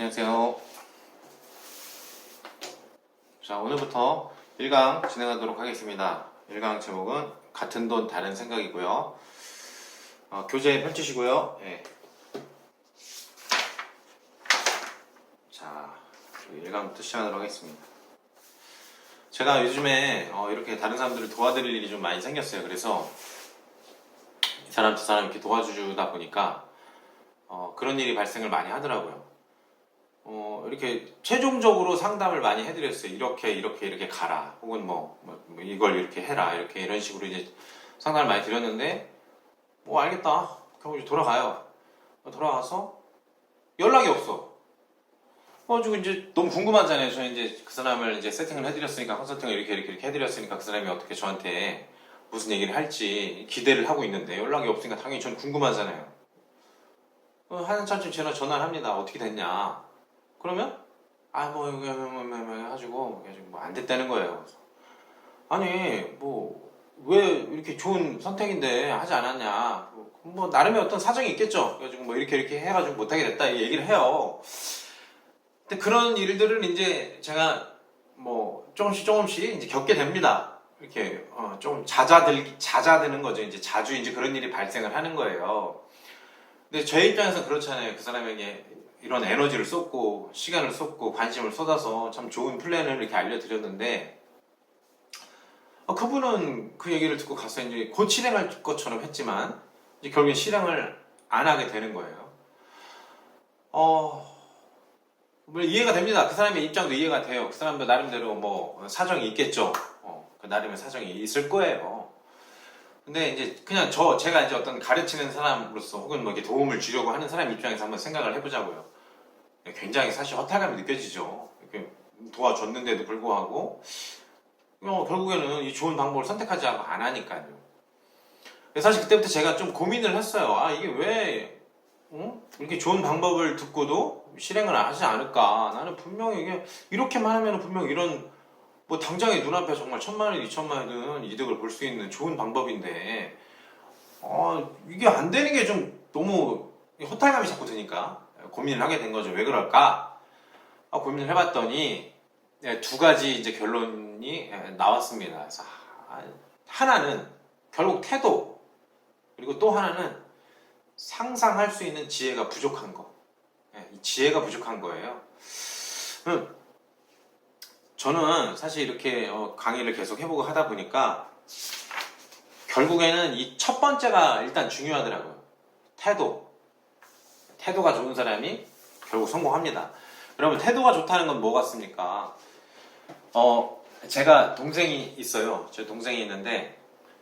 안녕하세요. 자, 오늘부터 1강 진행하도록 하겠습니다. 1강 제목은 같은 돈 다른 생각이고요. 교재 펼치시고요. 네. 자, 1강부터 시작하도록 하겠습니다. 제가 요즘에 이렇게 다른 사람들을 도와드릴 일이 좀 많이 생겼어요. 그래서 이 사람 저 사람 이렇게 도와주다 보니까 그런 일이 발생을 많이 하더라고요. 이렇게 최종적으로 상담을 많이 해드렸어요. 이렇게 가라. 혹은 뭐 이걸 이렇게 해라. 이런 식으로 이제 상담을 많이 드렸는데, 알겠다. 결국 돌아가요. 돌아가서 연락이 없어. 지금 이제 너무 궁금하잖아요. 저는 이제 그 사람을 이제 세팅을 해드렸으니까, 컨설팅을 이렇게 해드렸으니까 그 사람이 어떻게 저한테 무슨 얘기를 할지 기대를 하고 있는데 연락이 없으니까 당연히 저는 궁금하잖아요. 한참쯤 전화를 합니다. 어떻게 됐냐. 그러면 이거 해가지고 안 됐다는 거예요. 아니 왜 이렇게 좋은 선택인데 하지 않았냐. 나름의 어떤 사정이 있겠죠. 그래가지고 이렇게 해가지고 못하게 됐다 이 얘기를 해요. 근데 그런 일들을 이제 제가 조금씩 이제 겪게 됩니다. 이렇게 좀 잦아드는 거죠. 이제 자주 이제 그런 일이 발생을 하는 거예요. 근데 제 입장에서 그렇잖아요. 그 사람에게 이런 에너지를 쏟고 시간을 쏟고 관심을 쏟아서 참 좋은 플랜을 이렇게 알려드렸는데, 그분은 그 얘기를 듣고 가서 이제 곧 실행할 것처럼 했지만 이제 결국엔 실행을 안 하게 되는 거예요. 이해가 됩니다. 그 사람의 입장도 이해가 돼요. 그 사람도 나름대로 사정이 있겠죠. 그 나름의 사정이 있을 거예요. 근데 이제 그냥 제가 이제 어떤 가르치는 사람으로서 혹은 이렇게 도움을 주려고 하는 사람 입장에서 한번 생각을 해보자고요. 굉장히 사실 허탈감이 느껴지죠. 이렇게 도와줬는데도 불구하고 결국에는 이 좋은 방법을 선택하지 않고 안 하니까요. 사실 그때부터 제가 좀 고민을 했어요. 이게 왜 이렇게 좋은 방법을 듣고도 실행을 하지 않을까. 나는 분명히 이렇게만 하면 분명히 이런 당장에 눈앞에 정말 1,000만 원, 2,000만 원 이득을 볼 수 있는 좋은 방법인데 이게 안 되는 게 좀 너무 허탈감이 자꾸 드니까 고민을 하게 된 거죠. 왜 그럴까? 고민을 해봤더니 두 가지 이제 결론이 나왔습니다. 그래서 하나는 결국 태도, 그리고 또 하나는 상상할 수 있는 지혜가 부족한 거. 이 지혜가 부족한 거예요. 저는 사실 이렇게 강의를 계속 해보고 하다 보니까 결국에는 이 첫 번째가 일단 중요하더라고요. 태도가 좋은 사람이 결국 성공합니다. 그러면 태도가 좋다는 건 뭐 같습니까? 제가 동생이 있어요. 제 동생이 있는데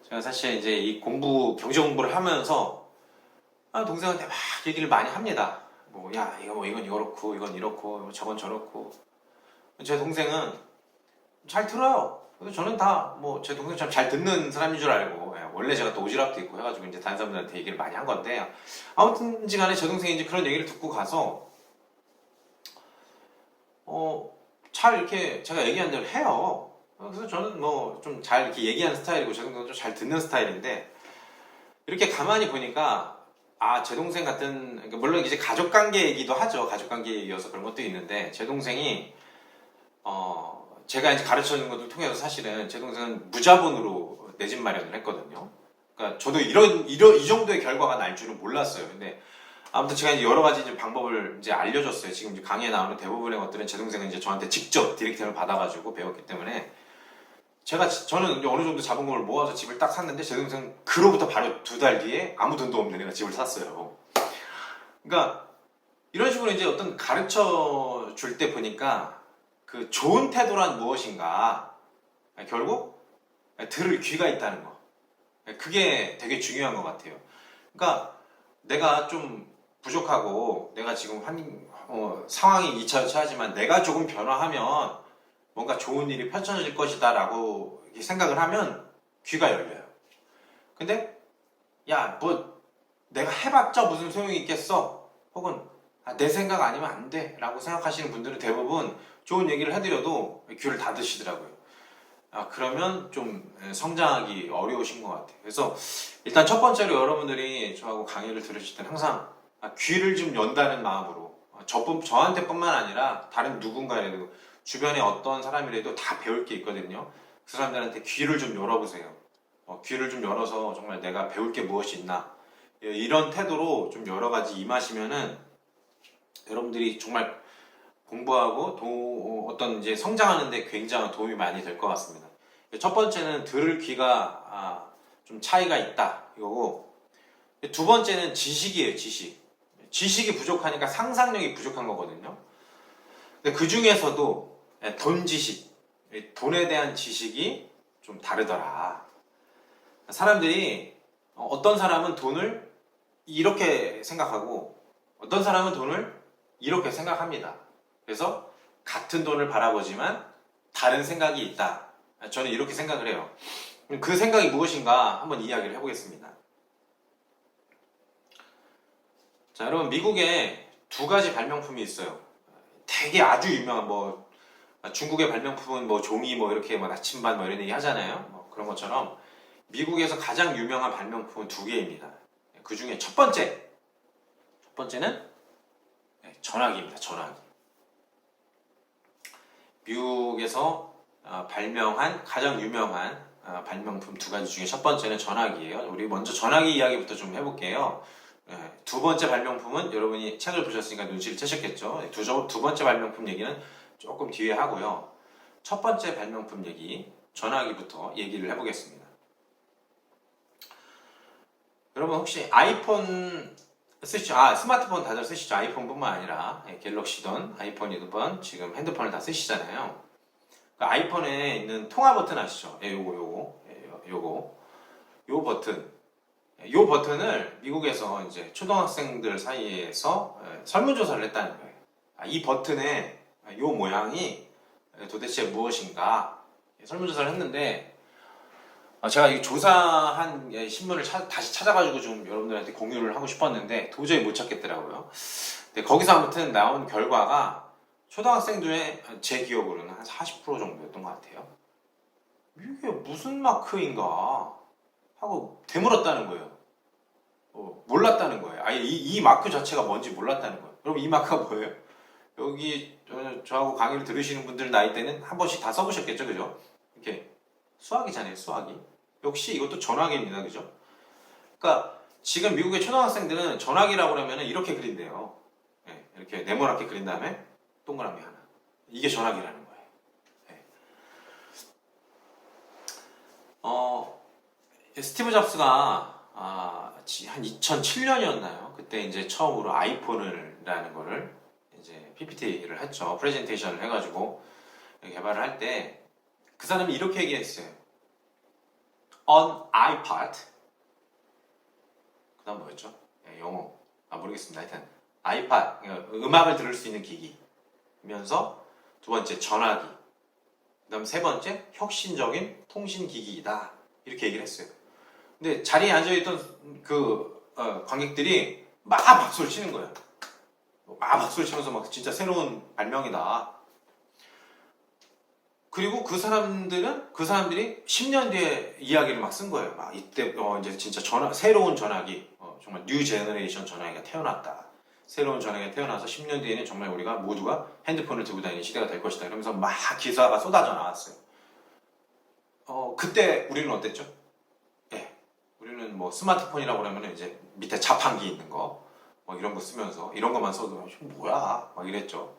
제가 사실 이제 이 경제 공부를 하면서 동생한테 막 얘기를 많이 합니다. 이건 이렇고 이건 이렇고 저건 저렇고. 제 동생은 잘 들어요. 그래서 저는 다 제 동생처럼 잘 듣는 사람인 줄 알고, 원래 제가 또 오지랖도 있고 해가지고 이제 다른 사람들한테 얘기를 많이 한 건데, 아무튼지 간에 제 동생이 이제 그런 얘기를 듣고 가서 잘 이렇게 제가 얘기한 대로 해요. 그래서 저는 좀 잘 이렇게 얘기하는 스타일이고 제 동생은 좀 잘 듣는 스타일인데, 이렇게 가만히 보니까 제 동생 같은, 그러니까 물론 이제 가족 관계 얘기도 하죠. 가족 관계 얘기여서 그런 것도 있는데, 제 동생이 제가 이제 가르쳐주는 것을 통해서 사실은 제 동생은 무자본으로 내 집 마련을 했거든요. 그러니까 저도 이 정도의 결과가 날 줄은 몰랐어요. 근데 아무튼 제가 이제 여러 가지 이제 방법을 이제 알려줬어요. 지금 이제 강의에 나오는 대부분의 것들은 제 동생은 이제 저한테 직접 디렉팅을 받아가지고 배웠기 때문에 저는 이제 어느 정도 자본금을 모아서 집을 딱 샀는데 제 동생은 그로부터 바로 2달 뒤에 아무 돈도 없는 애가 집을 샀어요. 그러니까 이런 식으로 이제 어떤 가르쳐 줄 때 보니까 그 좋은 태도란 무엇인가, 결국 들을 귀가 있다는 거, 그게 되게 중요한 것 같아요. 그러니까 내가 좀 부족하고 내가 지금 상황이 이차저차하지만 내가 조금 변화하면 뭔가 좋은 일이 펼쳐질 것이다 라고 생각을 하면 귀가 열려요. 근데 내가 해봤자 무슨 소용이 있겠어, 혹은 내 생각 아니면 안 돼 라고 생각하시는 분들은 대부분 좋은 얘기를 해드려도 귀를 닫으시더라고요. 그러면 좀 성장하기 어려우신 것 같아요. 그래서 일단 첫 번째로 여러분들이 저하고 강의를 들으실 때는 항상 귀를 좀 연다는 마음으로 저한테뿐만 아니라 다른 누군가에도 주변에 어떤 사람이라도 다 배울 게 있거든요. 그 사람들한테 귀를 좀 열어보세요. 귀를 좀 열어서 정말 내가 배울 게 무엇이 있나 이런 태도로 좀 여러 가지 임하시면은 여러분들이 정말 공부하고 어떤 이제 성장하는데 굉장한 도움이 많이 될 것 같습니다. 첫 번째는 들을 귀가 좀 차이가 있다 이거고, 두 번째는 지식이에요. 지식이 부족하니까 상상력이 부족한 거거든요. 근데 그 중에서도 돈 지식, 돈에 대한 지식이 좀 다르더라. 사람들이 어떤 사람은 돈을 이렇게 생각하고 어떤 사람은 돈을 이렇게 생각합니다. 그래서 같은 돈을 바라보지만 다른 생각이 있다. 저는 이렇게 생각을 해요. 그 생각이 무엇인가 한번 이야기를 해보겠습니다. 자, 여러분, 미국에 두 가지 발명품이 있어요. 되게 아주 유명한 중국의 발명품은 종이 이렇게 나침반 이런 얘기 하잖아요. 그런 것처럼 미국에서 가장 유명한 발명품은 두 개입니다. 그 중에 첫 번째는 전화기입니다. 전화기. 미국에서 발명한 가장 유명한 발명품 두 가지 중에 첫 번째는 전화기예요. 우리 먼저 전화기 이야기부터 좀 해볼게요. 두 번째 발명품은 여러분이 책을 보셨으니까 눈치를 채셨겠죠. 두 번째 발명품 얘기는 조금 뒤에 하고요. 첫 번째 발명품 얘기, 전화기부터 얘기를 해보겠습니다. 여러분 혹시 아이폰 쓰시죠? 스마트폰 다들 쓰시죠? 아이폰뿐만 아니라 갤럭시든 아이폰이든 지금 핸드폰을 다 쓰시잖아요. 그 아이폰에 있는 통화 버튼 아시죠? 요 버튼을 미국에서 이제 초등학생들 사이에서 설문조사를 했다는 거예요. 이 버튼의 요 모양이 도대체 무엇인가 설문조사를 했는데, 제가 이 조사한 신문을 다시 찾아가지고 좀 여러분들한테 공유를 하고 싶었는데 도저히 못 찾겠더라고요. 근데 거기서 아무튼 나온 결과가 초등학생들의 제 기억으로는 한 40% 정도였던 것 같아요. 이게 무슨 마크인가 하고 되물었다는 거예요. 몰랐다는 거예요. 아예 이 마크 자체가 뭔지 몰랐다는 거예요. 여러분, 이 마크가 뭐예요? 여기 저하고 강의를 들으시는 분들 나이 때는 한 번씩 다 써보셨겠죠, 그죠? 이렇게 수학이잖아요, 수학이. 역시 이것도 전화기입니다, 그죠? 그러니까 지금 미국의 초등학생들은 전화기라고 그러면 이렇게 그린대요. 이렇게 네모나게 그린 다음에 동그라미 하나. 이게 전화기라는 거예요. 스티브 잡스가 한 2007년이었나요? 그때 이제 처음으로 아이폰이라는 거를 이제 PPT를 했죠. 프레젠테이션을 해가지고 개발을 할 때 그 사람이 이렇게 얘기했어요. On iPad. 그 다음 뭐였죠? 영어. 모르겠습니다. 하여튼 iPad, 음악을 들을 수 있는 기기면서 두 번째 전화기, 그 다음 세 번째 혁신적인 통신기기이다. 이렇게 얘기를 했어요. 근데 자리에 앉아있던 관객들이 막 박수를 치는 거예요. 막 박수를 치면서 막 진짜 새로운 발명이다. 그리고 그 사람들이 10년 뒤에 이야기를 막 쓴 거예요. 이때 이제 진짜 새로운 전화기, 정말 뉴 제너레이션 전화기가 태어났다. 새로운 전화기가 태어나서 10년 뒤에는 정말 우리가 모두가 핸드폰을 들고 다니는 시대가 될 것이다. 이러면서 막 기사가 쏟아져 나왔어요. 그때 우리는 어땠죠? 우리는 스마트폰이라고 그러면 이제 밑에 자판기 있는 거, 이런 거 쓰면서 이런 것만 써도 뭐야? 막 이랬죠.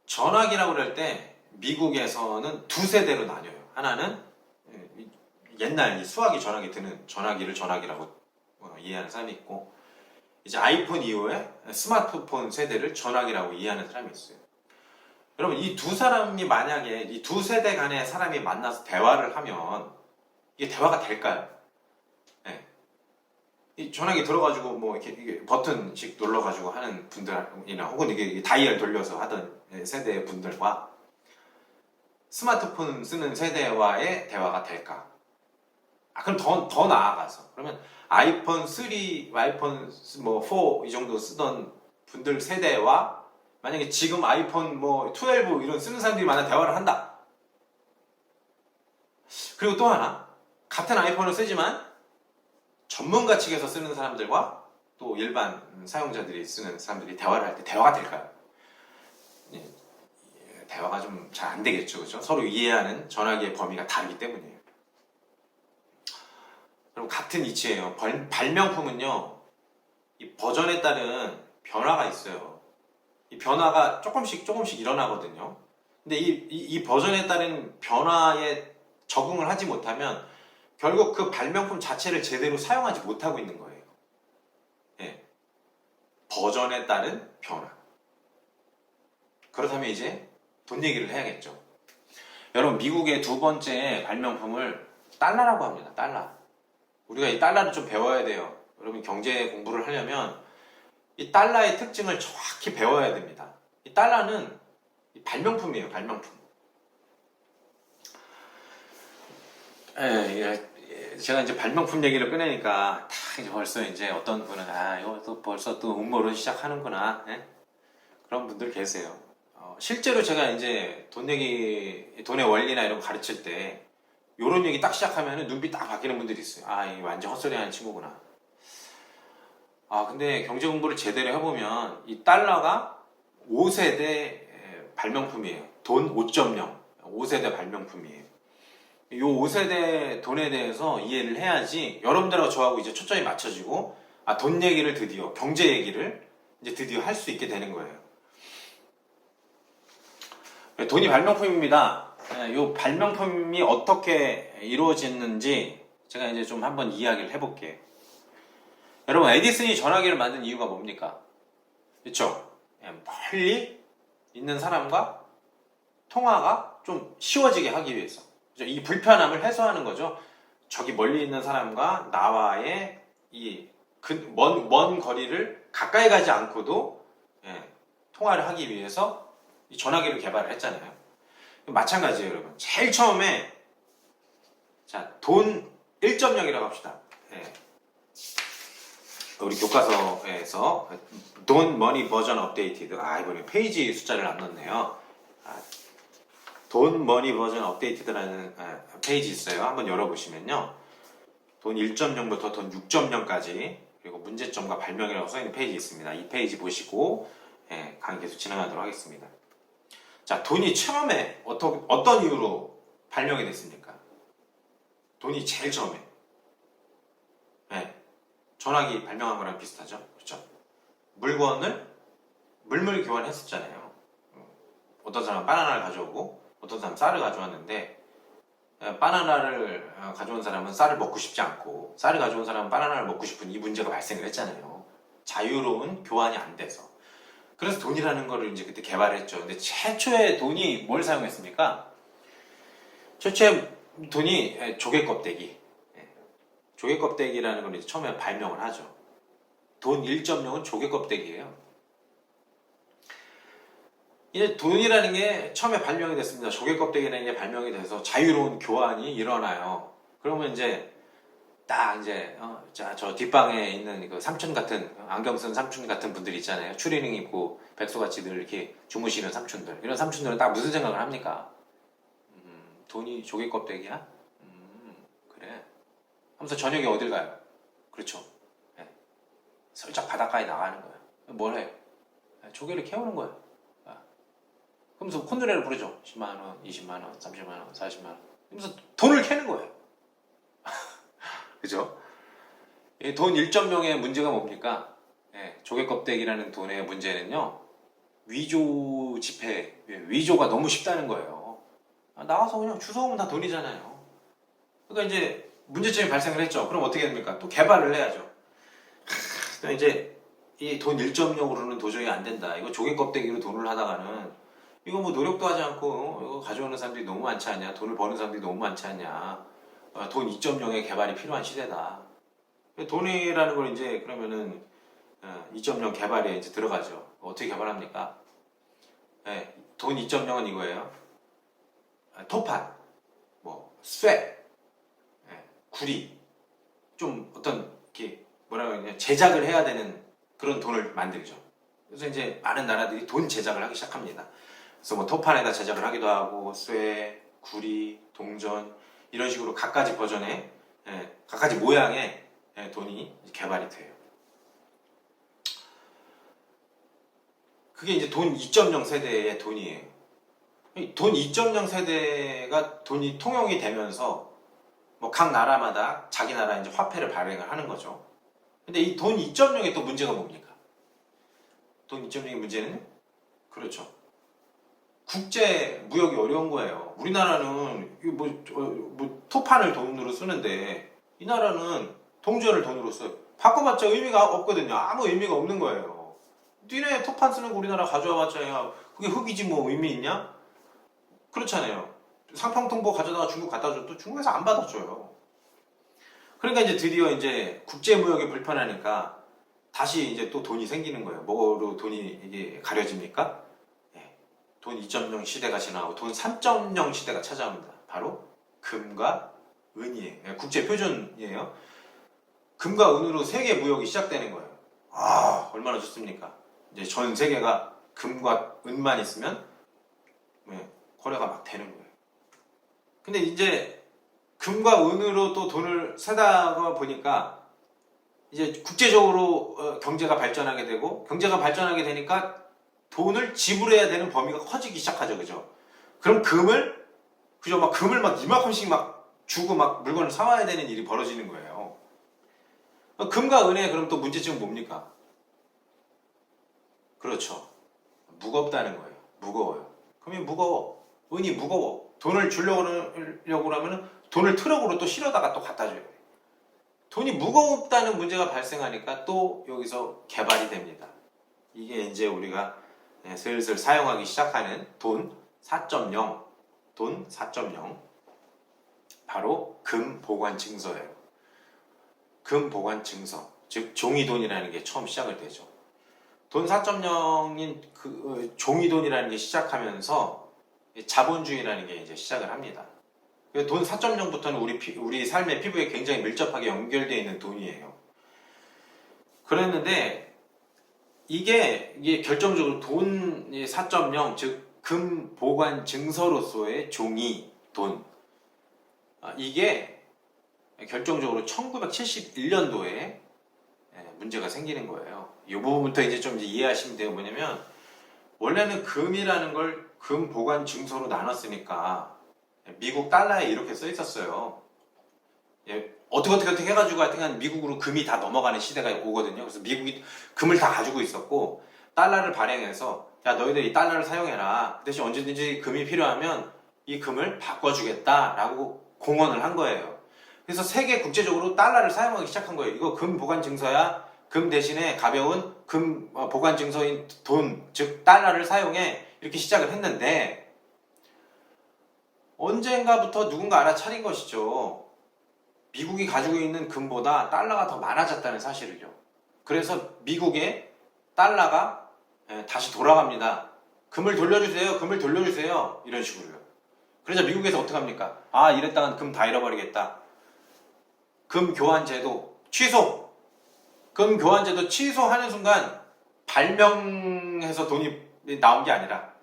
전화기라고 그럴 때 미국에서는 두 세대로 나뉘어요. 하나는 옛날 이 수화기 전화기 드는 전화기를 전화기라고 이해하는 사람이 있고, 이제 아이폰 이후에 스마트폰 세대를 전화기라고 이해하는 사람이 있어요. 여러분, 이 두 사람이 만약에 이 두 세대 간의 사람이 만나서 대화를 하면 이게 대화가 될까요? 이 전화기 들어가지고 이렇게 버튼씩 눌러가지고 하는 분들이나 혹은 이게 다이얼 돌려서 하던 세대의 분들과 스마트폰 쓰는 세대와의 대화가 될까? 그럼 더 나아가서 그러면 아이폰 3, 아이폰 4 이 정도 쓰던 분들 세대와 만약에 지금 아이폰 12 이런 쓰는 사람들이 만약 대화를 한다. 그리고 또 하나, 같은 아이폰을 쓰지만 전문가 측에서 쓰는 사람들과 또 일반 사용자들이 쓰는 사람들이 대화를 할 때 대화가 될까요? 예, 대화가 좀 잘 안 되겠죠, 그죠? 서로 이해하는 전화기의 범위가 다르기 때문이에요. 그럼 같은 이치예요. 발명품은요, 이 버전에 따른 변화가 있어요. 이 변화가 조금씩 일어나거든요. 근데 이 버전에 따른 변화에 적응을 하지 못하면 결국 그 발명품 자체를 제대로 사용하지 못하고 있는 거예요. 예. 버전에 따른 변화. 그렇다면 이제 돈 얘기를 해야겠죠. 여러분, 미국의 두 번째 발명품을 달러라고 합니다. 달러. 우리가 이 달러를 좀 배워야 돼요. 여러분, 경제 공부를 하려면 이 달러의 특징을 정확히 배워야 됩니다. 이 달러는 발명품이에요, 발명품. 제가 이제 발명품 얘기를 꺼내니까 이제 벌써 이제 어떤 분은 이거 또 벌써 또 음모론 시작하는구나. 예? 그런 분들 계세요. 실제로 제가 이제 돈의 원리나 이런 거 가르칠 때 이런 얘기 딱 시작하면 눈빛 딱 바뀌는 분들이 있어요. 이 완전 헛소리 하는 친구구나. 근데 경제 공부를 제대로 해보면 이 달러가 5세대 발명품이에요. 돈 5.0. 5세대 발명품이에요. 이 5세대 돈에 대해서 이해를 해야지 여러분들하고 저하고 이제 초점이 맞춰지고 돈 얘기를 드디어 경제 얘기를 이제 드디어 할 수 있게 되는 거예요. 돈이 발명품입니다. 이 발명품이 어떻게 이루어지는지 제가 이제 좀 한번 이야기를 해볼게요. 여러분, 에디슨이 전화기를 만든 이유가 뭡니까? 그렇죠? 멀리 있는 사람과 통화가 좀 쉬워지게 하기 위해서. 그렇죠? 이 불편함을 해소하는 거죠. 저기 멀리 있는 사람과 나와의 이 먼 거리를 가까이 가지 않고도 통화를 하기 위해서 이 전화기를 개발을 했잖아요. 마찬가지예요, 여러분. 제일 처음에 돈 1.0이라고 합시다. 우리 교과서에서 돈 머니 버전 업데이티드. 이번에 페이지 숫자를 안 넣었네요. 돈 머니 버전 업데이티드라는 페이지 있어요. 한번 열어보시면요. 돈 1.0부터 돈 6.0까지 그리고 문제점과 발명이라고 써있는 페이지 있습니다. 이 페이지 보시고 강의 계속 진행하도록 하겠습니다. 돈이 처음에 어떤 이유로 발명이 됐습니까? 돈이 제일 처음에 전화기 발명한 거랑 비슷하죠. 그렇죠? 물건을 물물 교환했었잖아요. 어떤 사람은 바나나를 가져오고 어떤 사람은 쌀을 가져왔는데 바나나를 가져온 사람은 쌀을 먹고 싶지 않고 쌀을 가져온 사람은 바나나를 먹고 싶은 이 문제가 발생을 했잖아요. 자유로운 교환이 안 돼서. 그래서 돈이라는 거를 이제 그때 개발을 했죠. 근데 최초의 돈이 뭘 사용했습니까? 최초의 돈이 조개 껍데기. 조개 껍데기라는 걸 이제 처음에 발명을 하죠. 돈 1.0은 조개 껍데기예요. 이제 돈이라는 게 처음에 발명이 됐습니다. 조개 껍데기라는 게 발명이 돼서 자유로운 교환이 일어나요. 그러면 이제 딱 이제 저 뒷방에 있는 그 삼촌 같은 안경 쓴 삼촌 같은 분들 있잖아요. 추리닝 입고 백소같이 늘 이렇게 주무시는 삼촌들. 이런 삼촌들은 딱 무슨 생각을 합니까? 돈이 조개 껍데기야? 그래. 하면서 저녁에 어딜 가요? 그렇죠. 슬쩍 바닷가에 나가는 거예요. 뭘 해요? 조개를 캐오는 거예요. 그러면서 콘드레를 부르죠. 10만원, 20만원, 30만원, 40만원. 그러면서 돈을 캐는 거예요. 그죠? 돈 1.0의 문제가 뭡니까? 조개 껍데기라는 돈의 문제는요, 위조 지폐, 위조가 너무 쉽다는 거예요. 나와서 그냥 주워오면 다 돈이잖아요. 그러니까 이제 문제점이 발생을 했죠. 그럼 어떻게 됩니까? 또 개발을 해야죠. 그러니까 이제 이 돈 1.0으로는 도저히 안 된다. 이거 조개 껍데기로 돈을 하다가는 이거 뭐 노력도 하지 않고 이거 가져오는 사람들이 너무 많지 않냐? 돈을 버는 사람들이 너무 많지 않냐? 돈 2.0의 개발이 필요한 시대다. 돈이라는 걸 이제 그러면은 2.0 개발에 이제 들어가죠. 어떻게 개발합니까? 돈 2.0은 이거예요. 토판, 쇠, 구리, 좀 어떤 이렇게 뭐라고 해야 제작을 해야 되는 그런 돈을 만들죠. 그래서 이제 많은 나라들이 돈 제작을 하기 시작합니다. 그래서 토판에다 제작을 하기도 하고 쇠, 구리, 동전 이런 식으로 각가지 버전의 각가지 모양의 돈이 개발이 돼요. 그게 이제 돈 2.0 세대의 돈이에요. 돈 2.0 세대가 돈이 통용이 되면서 뭐 각 나라마다 자기 나라 이제 화폐를 발행을 하는 거죠. 근데 이 돈 2.0의 또 문제가 뭡니까? 돈 2.0의 문제는 그렇죠. 국제 무역이 어려운 거예요. 우리나라는 토판을 돈으로 쓰는데 이 나라는 동전을 돈으로 써요. 바꿔봤자 의미가 없거든요. 아무 의미가 없는 거예요. 니네 토판 쓰는 거 우리나라 가져와봤자 야 그게 흙이지 뭐 의미 있냐? 그렇잖아요. 상평통보 가져다가 중국 갖다 줘도 중국에서 안 받아줘요. 그러니까 이제 드디어 이제 국제 무역이 불편하니까 다시 이제 또 돈이 생기는 거예요. 뭐로 돈이 이게 가려집니까? 돈 2.0 시대가 지나고 돈 3.0 시대가 찾아옵니다. 바로 금과 은이에요. 국제 표준이에요. 금과 은으로 세계 무역이 시작되는 거예요. 아, 얼마나 좋습니까? 이제 전 세계가 금과 은만 있으면 거래가 막 되는 거예요. 근데 이제 금과 은으로 또 돈을 세다가 보니까 이제 국제적으로 경제가 발전하게 되고 경제가 발전하게 되니까 돈을 지불해야 되는 범위가 커지기 시작하죠, 그죠? 그럼 금을 그죠? 막 금을 막 이만큼씩 막 주고 막 물건을 사와야 되는 일이 벌어지는 거예요. 금과 은의 그럼 또 문제점은 뭡니까? 그렇죠. 무겁다는 거예요. 무거워요. 금이 무거워. 은이 무거워. 돈을 주려고 하면 돈을 트럭으로 또 실어다가 또 갖다 줘야 돼. 돈이 무겁다는 문제가 발생하니까 또 여기서 개발이 됩니다. 이게 이제 우리가 슬슬 사용하기 시작하는 돈 4.0, 돈 4.0 바로 금 보관 증서예요. 금 보관 증서, 즉 종이돈이라는 게 처음 시작을 되죠. 돈 4.0인 그 종이돈이라는 게 시작하면서 자본주의라는 게 이제 시작을 합니다. 돈 4.0부터는 우리 삶의 피부에 굉장히 밀접하게 연결되어 있는 돈이에요. 그랬는데 이게 결정적으로 돈 4.0, 즉 금 보관 증서로서의 종이 돈, 이게 결정적으로 1971년도에 문제가 생기는 거예요. 이 부분부터 이제 좀 이해하시면 돼요. 뭐냐면 원래는 금이라는 걸 금 보관 증서로 나눴으니까 미국 달러에 이렇게 써 있었어요. 어떻게 해가지고 하여튼 미국으로 금이 다 넘어가는 시대가 오거든요. 그래서 미국이 금을 다 가지고 있었고 달러를 발행해서 야 너희들 이 달러를 사용해라. 그 대신 언제든지 금이 필요하면 이 금을 바꿔주겠다라고 공언을 한 거예요. 그래서 세계 국제적으로 달러를 사용하기 시작한 거예요. 이거 금 보관 증서야. 금 대신에 가벼운 금 보관 증서인 돈, 즉 달러를 사용해. 이렇게 시작을 했는데 언젠가부터 누군가 알아차린 것이죠. 미국이 가지고 있는 금보다 달러가 더 많아졌다는 사실을요. 그래서 미국의 달러가 다시 돌아갑니다. 금을 돌려주세요. 금을 돌려주세요. 이런 식으로요. 그래서 미국에서 어떻게 합니까? 아 이랬다간 금 다 잃어버리겠다. 금 교환 제도 취소. 금 교환 제도 취소하는 순간 발명해서 돈이 나온 게 아니라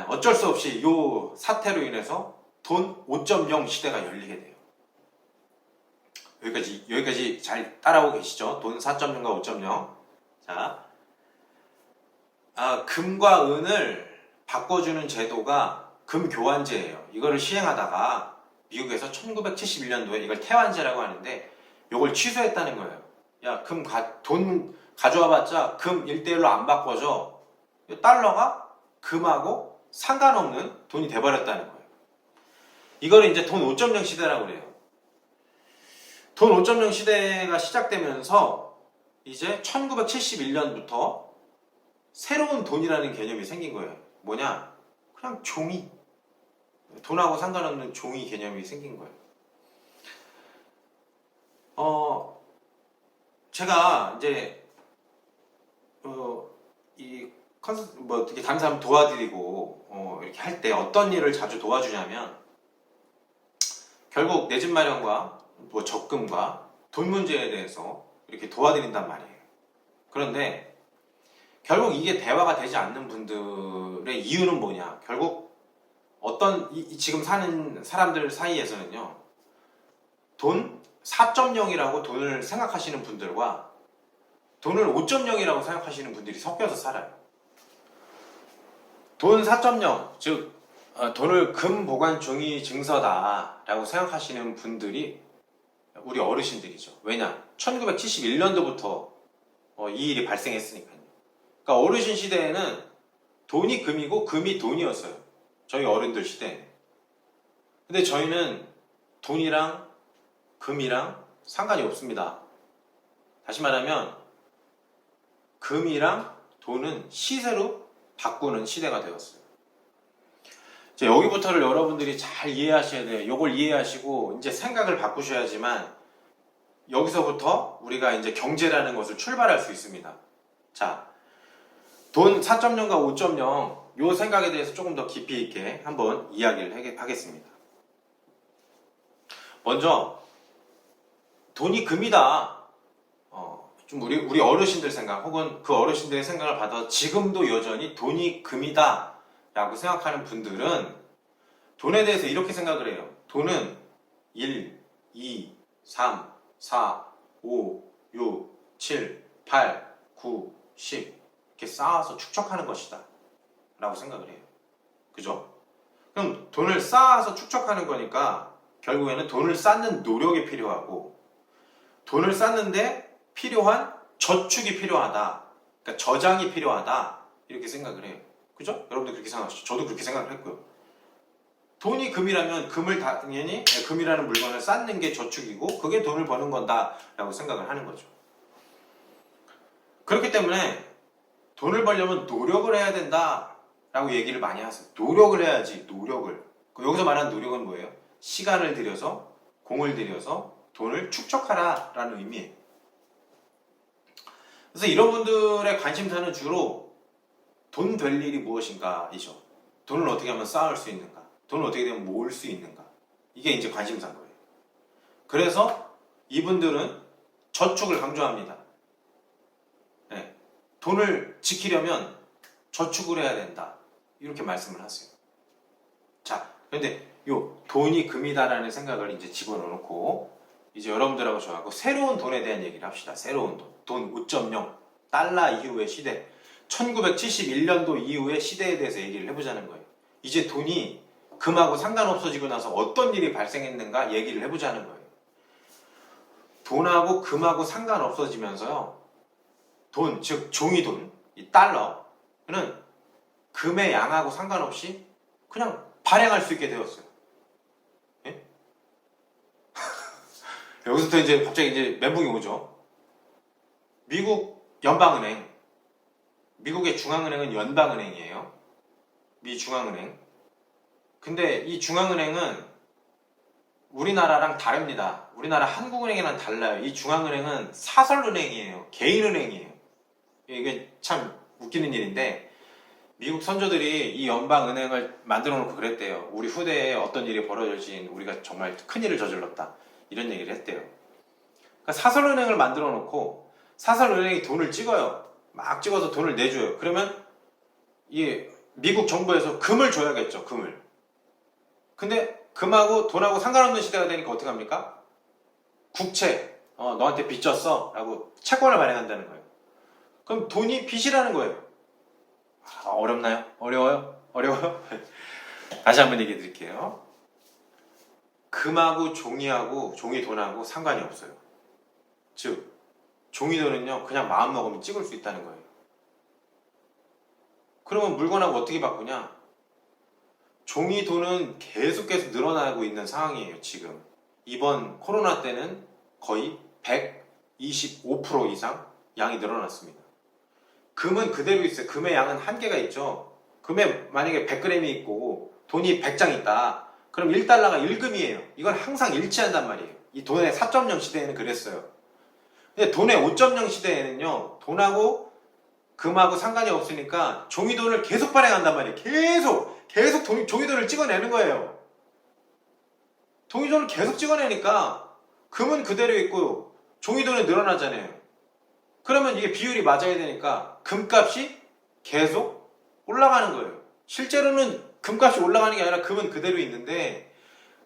어쩔 수 없이 이 사태로 인해서 돈 5.0 시대가 열리게 돼요. 여기까지 잘 따라오고 계시죠? 돈 4.0과 5.0. 자, 금과 은을 바꿔주는 제도가 금교환제예요. 이거를 시행하다가 미국에서 1971년도에 이걸 태환제라고 하는데 이걸 취소했다는 거예요. 야, 돈 가져와봤자 금 1대1로 안 바꿔줘. 달러가 금하고 상관없는 돈이 돼버렸다는 거예요. 이걸 이제 돈 5.0 시대라고 그래요. 돈 5.0 시대가 시작되면서 이제 1971년부터 새로운 돈이라는 개념이 생긴 거예요. 뭐냐? 그냥 종이. 돈하고 상관없는 종이 개념이 생긴 거예요. 제가 이제 어떻게 다른 사람 도와드리고 이렇게 할 때 어떤 일을 자주 도와주냐면 결국 내 집 마련과 적금과 돈 문제에 대해서 이렇게 도와드린단 말이에요. 그런데 결국 이게 대화가 되지 않는 분들의 이유는 뭐냐? 결국 지금 사는 사람들 사이에서는요, 돈 4.0이라고 돈을 생각하시는 분들과 돈을 5.0이라고 생각하시는 분들이 섞여서 살아요. 돈 4.0, 즉 돈을 금 보관 종이 증서다라고 생각하시는 분들이 우리 어르신들이죠. 왜냐? 1971년도부터 이 일이 발생했으니까요. 그러니까 어르신 시대에는 돈이 금이고 금이 돈이었어요. 저희 어른들 시대에는. 근데 저희는 돈이랑 금이랑 상관이 없습니다. 다시 말하면 금이랑 돈은 시세로 바꾸는 시대가 되었어요. 이제 여기부터를 여러분들이 잘 이해하셔야 돼요. 이걸 이해하시고 이제 생각을 바꾸셔야지만 여기서부터 우리가 이제 경제라는 것을 출발할 수 있습니다. 자, 돈 4.0과 5.0 이 생각에 대해서 조금 더 깊이 있게 한번 이야기를 하겠습니다. 먼저 돈이 금이다. 좀 우리 어르신들 생각 혹은 그 어르신들의 생각을 받아 지금도 여전히 돈이 금이다 라고 생각하는 분들은 돈에 대해서 이렇게 생각을 해요. 돈은 1, 2, 3, 4, 5, 6, 7, 8, 9, 10 이렇게 쌓아서 축적하는 것이다 라고 생각을 해요. 그죠? 그럼 돈을 쌓아서 축적하는 거니까 결국에는 돈을 쌓는 노력이 필요하고 돈을 쌓는데 필요한 저축이 필요하다. 그러니까 저장이 필요하다. 이렇게 생각을 해요. 그죠? 여러분도 그렇게 생각하시죠? 저도 그렇게 생각을 했고요. 돈이 금이라면 금을 당연히 금이라는 물건을 쌓는 게 저축이고 그게 돈을 버는 건다 라고 생각을 하는 거죠. 그렇기 때문에 돈을 벌려면 노력을 해야 된다 라고 얘기를 많이 하세요. 노력을 해야지. 노력을. 여기서 말하는 노력은 뭐예요? 시간을 들여서 공을 들여서 돈을 축적하라 라는 의미예요. 그래서 이런 분들의 관심사는 주로 돈 될 일이 무엇인가 이죠. 돈을 어떻게 하면 쌓을 수 있는가, 돈을 어떻게 되면 모을 수 있는가, 이게 이제 관심사인 거예요. 그래서 이분들은 저축을 강조합니다. 네. 돈을 지키려면 저축을 해야 된다 이렇게 말씀을 하세요. 자, 그런데 요 돈이 금이다라는 생각을 이제 집어넣고 이제 여러분들하고 저하고 새로운 돈에 대한 얘기를 합시다. 새로운 돈 5.0 달러 이후의 시대, 1971년도 이후의 시대에 대해서 얘기를 해보자는 거예요. 이제 돈이 금하고 상관없어지고 나서 어떤 일이 발생했는가 얘기를 해보자는 거예요. 돈하고 금하고 상관없어지면서요, 돈, 즉 종이돈, 이 달러는 금의 양하고 상관없이 그냥 발행할 수 있게 되었어요. 예? 여기서부터 이제 갑자기 이제 멘붕이 오죠. 미국 연방은행, 미국의 중앙은행은 연방은행이에요. 미 중앙은행. 근데 이 중앙은행은 우리나라랑 다릅니다. 우리나라 한국은행이랑 달라요. 이 중앙은행은 사설은행이에요. 개인은행이에요. 이게 참 웃기는 일인데 미국 선조들이 이 연방은행을 만들어 놓고 그랬대요. 우리 후대에 어떤 일이 벌어질지 우리가 정말 큰일을 저질렀다. 이런 얘기를 했대요. 그러니까 사설은행을 만들어 놓고 사설은행이 돈을 찍어요. 막 찍어서 돈을 내줘요. 그러면 이 미국 정부에서 금을 줘야겠죠. 금을. 근데 금하고 돈하고 상관없는 시대가 되니까 어떻게 합니까? 국채, 너한테 빚졌어 라고 채권을 발행한다는 거예요. 그럼 돈이 빚이라는 거예요. 어렵나요? 어려워요? 어려워요? 다시 한번 얘기해 드릴게요. 금하고 종이하고 종이돈하고 상관이 없어요. 즉 종이돈은요 그냥 마음 먹으면 찍을 수 있다는 거예요. 그러면 물건하고 어떻게 바꾸냐? 종이돈은 계속해서 늘어나고 있는 상황이에요. 지금 이번 코로나 때는 거의 125% 이상 양이 늘어났습니다. 금은 그대로 있어요. 금의 양은 한계가 있죠. 금에 만약에 100g이 있고 돈이 100장 있다. 그럼 1달러가 1금이에요. 이건 항상 일치한단 말이에요. 이 돈의 4.0 시대에는 그랬어요. 근데 돈의 5.0 시대에는요. 돈하고 금하고 상관이 없으니까 종이돈을 계속 발행한단 말이에요. 계속 종이돈을 찍어내는 거예요. 종이돈을 계속 찍어내니까 금은 그대로 있고 종이돈은 늘어나잖아요. 그러면 이게 비율이 맞아야 되니까 금값이 계속 올라가는 거예요. 실제로는 금값이 올라가는 게 아니라 금은 그대로 있는데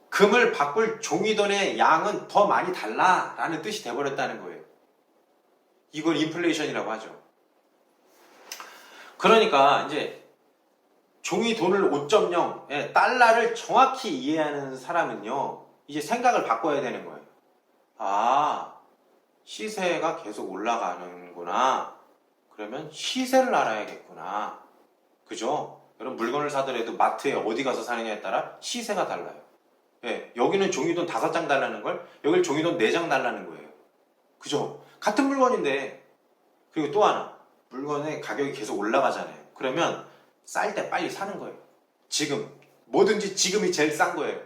금을 바꿀 종이돈의 양은 더 많이 달라라는 뜻이 돼버렸다는 거예요. 이걸 인플레이션이라고 하죠. 그러니까 이제 종이 돈을 5.0, 달러를 정확히 이해하는 사람은요, 이제 생각을 바꿔야 되는 거예요. 아, 시세가 계속 올라가는구나. 그러면 시세를 알아야겠구나. 그죠? 여러분 물건을 사더라도 마트에 어디 가서 사느냐에 따라 시세가 달라요. 여기는 종이돈 5장 달라는 걸 여기는 종이돈 4장 달라는 거예요. 그죠? 같은 물건인데. 그리고 또 하나, 물건의 가격이 계속 올라가잖아요. 그러면 쌀 때 빨리 사는 거예요. 지금 뭐든지 지금이 제일 싼 거예요.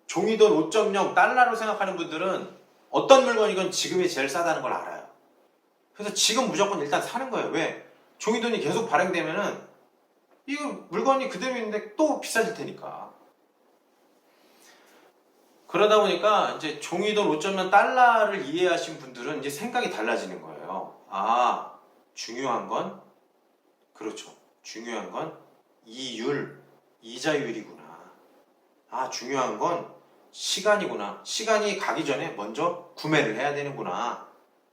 종이돈 5.0 달러로 생각하는 분들은 어떤 물건이건 지금이 제일 싸다는 걸 알아요. 그래서 지금 무조건 일단 사는 거예요. 왜? 종이돈이 계속 발행되면은 이거 물건이 그대로 있는데 또 비싸질 테니까. 그러다 보니까 이제 종이돈 5.0 달러를 이해하신 분들은 이제 생각이 달라지는 거예요. 아, 중요한 건, 그렇죠. 중요한 건 이율, 이자율이구나. 아, 중요한 건 시간이구나. 시간이 가기 전에 먼저 구매를 해야 되는구나.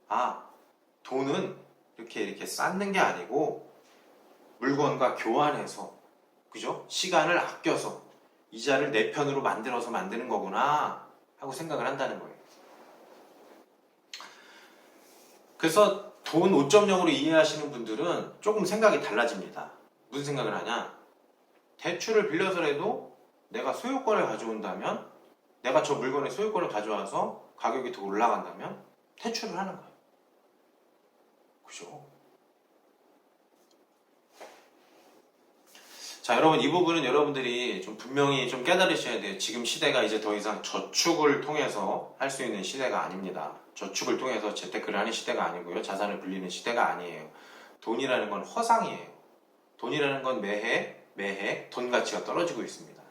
아, 돈은 이렇게 쌓는 게 아니고 물건과 교환해서, 그죠? 시간을 아껴서 이자를 내 편으로 만들어서 만드는 거구나 하고 생각을 한다는 거예요. 그래서 돈 5.0으로 이해하시는 분들은 조금 생각이 달라집니다. 무슨 생각을 하냐? 대출을 빌려서라도 내가 소유권을 가져온다면, 내가 저 물건의 소유권을 가져와서 가격이 더 올라간다면 대출을 하는 거예요. 그죠? 자, 여러분, 이 부분은 여러분들이 좀 분명히 좀 깨달으셔야 돼요. 지금 시대가 이제 더 이상 저축을 통해서 할 수 있는 시대가 아닙니다. 저축을 통해서 재테크를 하는 시대가 아니고요. 자산을 불리는 시대가 아니에요. 돈이라는 건 허상이에요. 돈이라는 건 매해 돈 가치가 떨어지고 있습니다.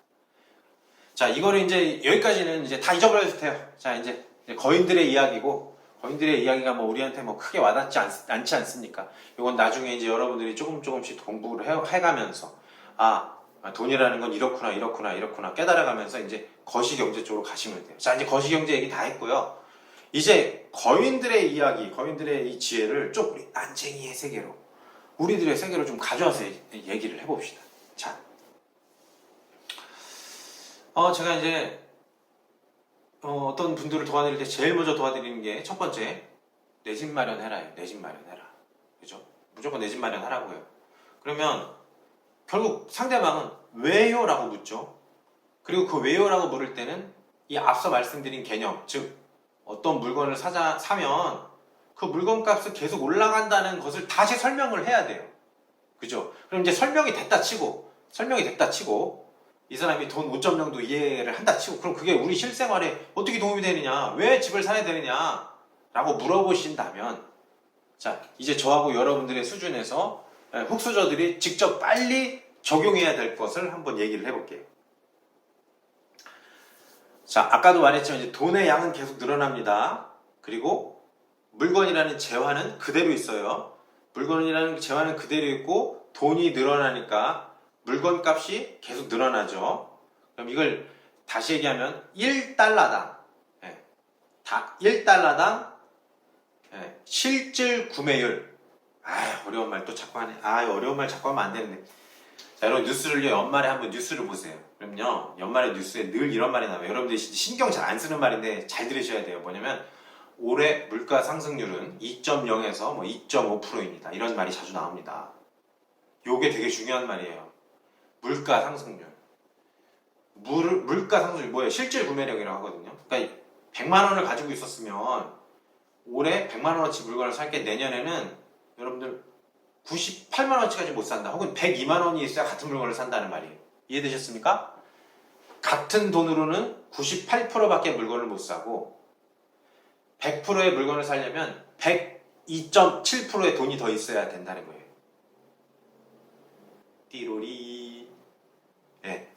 자, 이거를 이제 여기까지는 이제 다 잊어버려도 돼요. 자, 이제 거인들의 이야기고, 거인들의 이야기가 뭐 우리한테 뭐 크게 와닿지 않지 않습니까? 이건 나중에 이제 여러분들이 조금씩 공부를 해가면서, 아, 돈이라는 건 이렇구나 깨달아가면서 이제 거시경제 쪽으로 가시면 돼요. 자, 이제 거시경제 얘기 다 했고요. 이제 거인들의 이야기, 거인들의 이 지혜를 좀 우리 난쟁이의 세계로, 우리들의 세계로 좀 가져와서 얘기를 해봅시다. 자, 제가 이제 어떤 분들을 도와드릴 때 제일 먼저 도와드리는 게 첫 번째, 내 집 마련해라요. 내 집 마련해라. 그죠? 무조건 내 집 마련하라고요. 그러면 결국 상대방은 왜요? 라고 묻죠. 그리고 그 왜요? 라고 물을 때는 이 앞서 말씀드린 개념, 즉 어떤 물건을 사면 그 물건 값이 계속 올라간다는 것을 다시 설명을 해야 돼요. 그죠? 그럼 이제 설명이 됐다 치고 이 사람이 돈 5.0도 이해를 한다 치고, 그럼 그게 우리 실생활에 어떻게 도움이 되느냐, 왜 집을 사야 되느냐 라고 물어보신다면, 자, 이제 저하고 여러분들의 수준에서 흑수저들이 직접 빨리 적용해야 될 것을 한번 얘기를 해볼게요. 자, 아까도 말했지만 이제 돈의 양은 계속 늘어납니다. 그리고 물건이라는 재화는 그대로 있어요. 물건이라는 재화는 그대로 있고 돈이 늘어나니까 물건 값이 계속 늘어나죠. 그럼 이걸 다시 얘기하면 1달러당 1달러당 실질 구매율. 어려운 말 또 자꾸 하네. 어려운 말 자꾸 하면 안 되는데. 자, 여러분 뉴스를요, 연말에 한번 뉴스를 보세요. 그럼요, 연말에 뉴스에 늘 이런 말이 나와요. 여러분들이 신경 잘 안 쓰는 말인데 잘 들으셔야 돼요. 뭐냐면 올해 물가 상승률은 2.0에서 2.5%입니다. 이런 말이 자주 나옵니다. 요게 되게 중요한 말이에요. 물가 상승률. 물가 상승률 뭐예요? 실질 구매력이라고 하거든요. 그러니까 100만 원을 가지고 있었으면 올해 100만 원어치 물건을 살 게 내년에는 여러분들 98만 원어치까지 못 산다. 혹은 102만 원이 있어야 같은 물건을 산다는 말이에요. 이해되셨습니까? 같은 돈으로는 98%밖에 물건을 못 사고 100%의 물건을 사려면 102.7%의 돈이 더 있어야 된다는 거예요. 띠로리.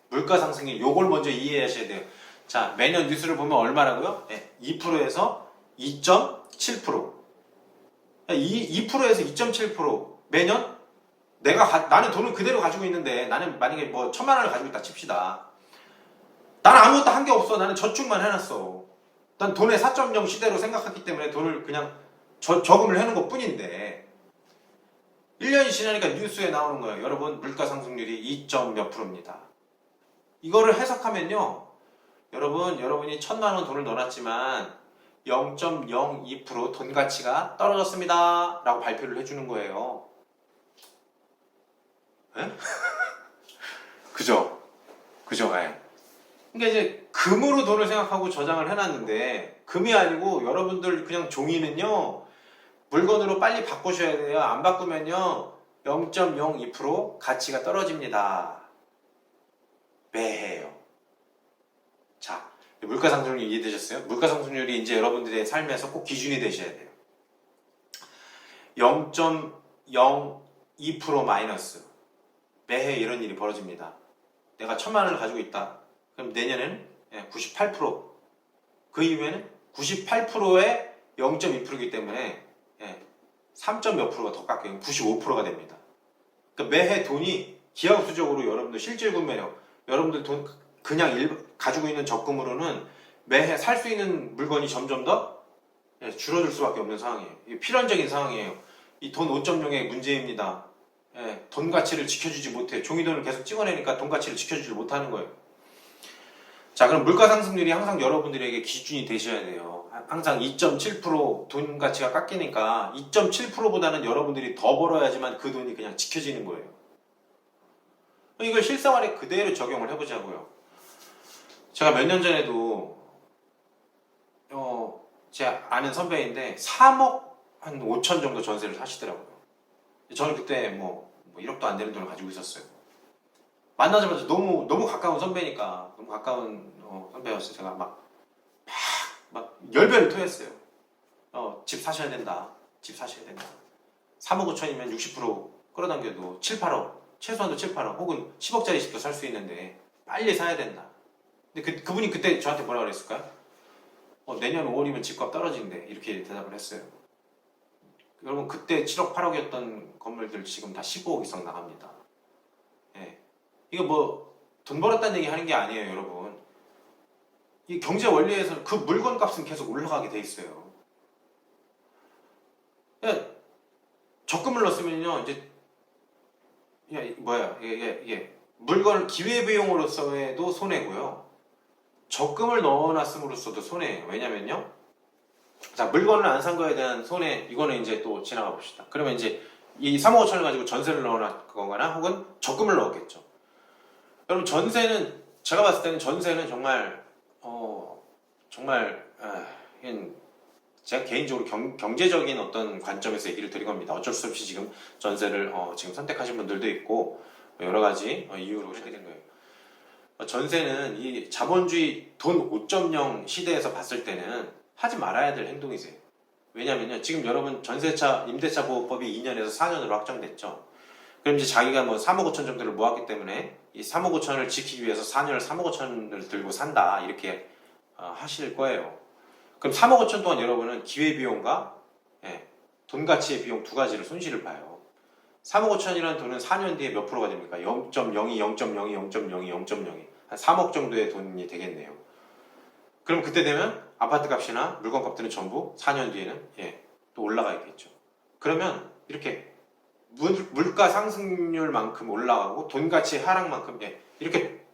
물가 상승률, 요걸 먼저 이해하셔야 돼요. 자, 매년 뉴스를 보면 얼마라고요? 2%에서 2.7%. 2%에서 2.7% 매년 나는 돈을 그대로 가지고 있는데, 나는 만약에 1,000만 원을 가지고 있다 칩시다. 나는 아무것도 한 게 없어. 나는 저축만 해놨어. 난 돈의 4.0 시대로 생각했기 때문에 돈을 그냥 저금을 해놓은 것 뿐인데, 1년이 지나니까 뉴스에 나오는 거예요. 여러분, 물가 상승률이 2점 몇 프로입니다. 이거를 해석하면요. 여러분이 1,000만 원 돈을 넣어놨지만 0.02% 돈 가치가 떨어졌습니다. 라고 발표를 해주는 거예요. 에? 그죠? 예. 그러니까 이제 금으로 돈을 생각하고 저장을 해놨는데 금이 아니고 여러분들 그냥 종이는요. 물건으로 빨리 바꾸셔야 돼요. 안 바꾸면요. 0.02% 가치가 떨어집니다. 매해요. 자, 물가 상승률 이해되셨어요? 물가 상승률이 이제 여러분들의 삶에서 꼭 기준이 되셔야 돼요. 0.02% 마이너스. 매해 이런 일이 벌어집니다. 내가 1,000만 원을 가지고 있다. 그럼 내년에는 98%. 그 이후에는 98%의 0.2%이기 때문에 3점 몇 프로가 더 깎여요. 95%가 됩니다. 그러니까 매해 돈이 기하급수적으로 여러분들 실질 구매력, 여러분들 돈 그냥 가지고 있는 적금으로는 매해 살 수 있는 물건이 점점 더 줄어들 수밖에 없는 상황이에요. 필연적인 상황이에요. 이 돈 5.0의 문제입니다. 돈 가치를 지켜주지 못해. 종이돈을 계속 찍어내니까 돈 가치를 지켜주지 못하는 거예요. 자, 그럼 물가 상승률이 항상 여러분들에게 기준이 되셔야 돼요. 항상 2.7% 돈 가치가 깎이니까 2.7%보다는 여러분들이 더 벌어야지만 그 돈이 그냥 지켜지는 거예요. 이걸 실생활에 그대로 적용을 해보자고요. 제가 몇 년 전에도 제 아는 선배인데 3억 한 5천 정도 전세를 사시더라고요. 저는 그때 뭐 1억도 안 되는 돈을 가지고 있었어요. 만나자마자 너무 가까운 선배니까 너무 가까운 선배였어요. 제가 막 열변을 토했어요. 집 사셔야 된다. 집 사셔야 된다. 3억 5천이면 60% 끌어당겨도 7, 8억 최소한도 7, 8억 혹은 10억짜리 집도 살 수 있는데 빨리 사야 된다. 근데 그분이 그때 저한테 뭐라 그랬을까요? 내년 5월이면 집값 떨어진대. 이렇게 대답을 했어요. 여러분 그때 7억 8억이었던 건물들 지금 다 15억 이상 나갑니다. 이거 뭐 돈 벌었다는 얘기 하는 게 아니에요, 여러분. 이 경제 원리에서는 그 물건 값은 계속 올라가게 돼 있어요. 적금을 넣었으면요, 이제 물건을 기회비용으로서도 손해고요. 적금을 넣어놨음으로써도 손해예요. 왜냐면요, 자, 물건을 안 산 거에 대한 손해, 이거는 이제 또 지나가 봅시다. 그러면 이제 이 3억 5천을 가지고 전세를 넣어놨거나 혹은 적금을 넣었겠죠. 여러분 전세는 제가 봤을 때는 전세는 정말 이건 제가 개인적으로 경제적인 어떤 관점에서 얘기를 드린 겁니다. 어쩔 수 없이 지금 전세를 지금 선택하신 분들도 있고 여러 가지 이유로 하게 된 거예요. 전세는 이 자본주의 돈 5.0 시대에서 봤을 때는 하지 말아야 될 행동이세요. 왜냐면요, 지금 여러분 전세차 임대차 보호법이 2년에서 4년으로 확정됐죠. 그럼 이제 자기가 뭐 3억 5천 정도를 모았기 때문에 이 3억 5천을 지키기 위해서 4년을 3억 5천을 들고 산다, 이렇게 하실 거예요. 그럼 3억 5천 동안 여러분은 기회비용과 돈 가치의 비용 두 가지를 손실을 봐요. 3억 5천이라는 돈은 4년 뒤에 몇 프로가 됩니까? 0.02, 0.02, 0.02, 0.02. 한 3억 정도의 돈이 되겠네요. 그럼 그때 되면 아파트 값이나 물건 값들은 전부 4년 뒤에는 또 올라가 있겠죠. 그러면 이렇게 물가 상승률만큼 올라가고 돈 가치 하락만큼 이렇게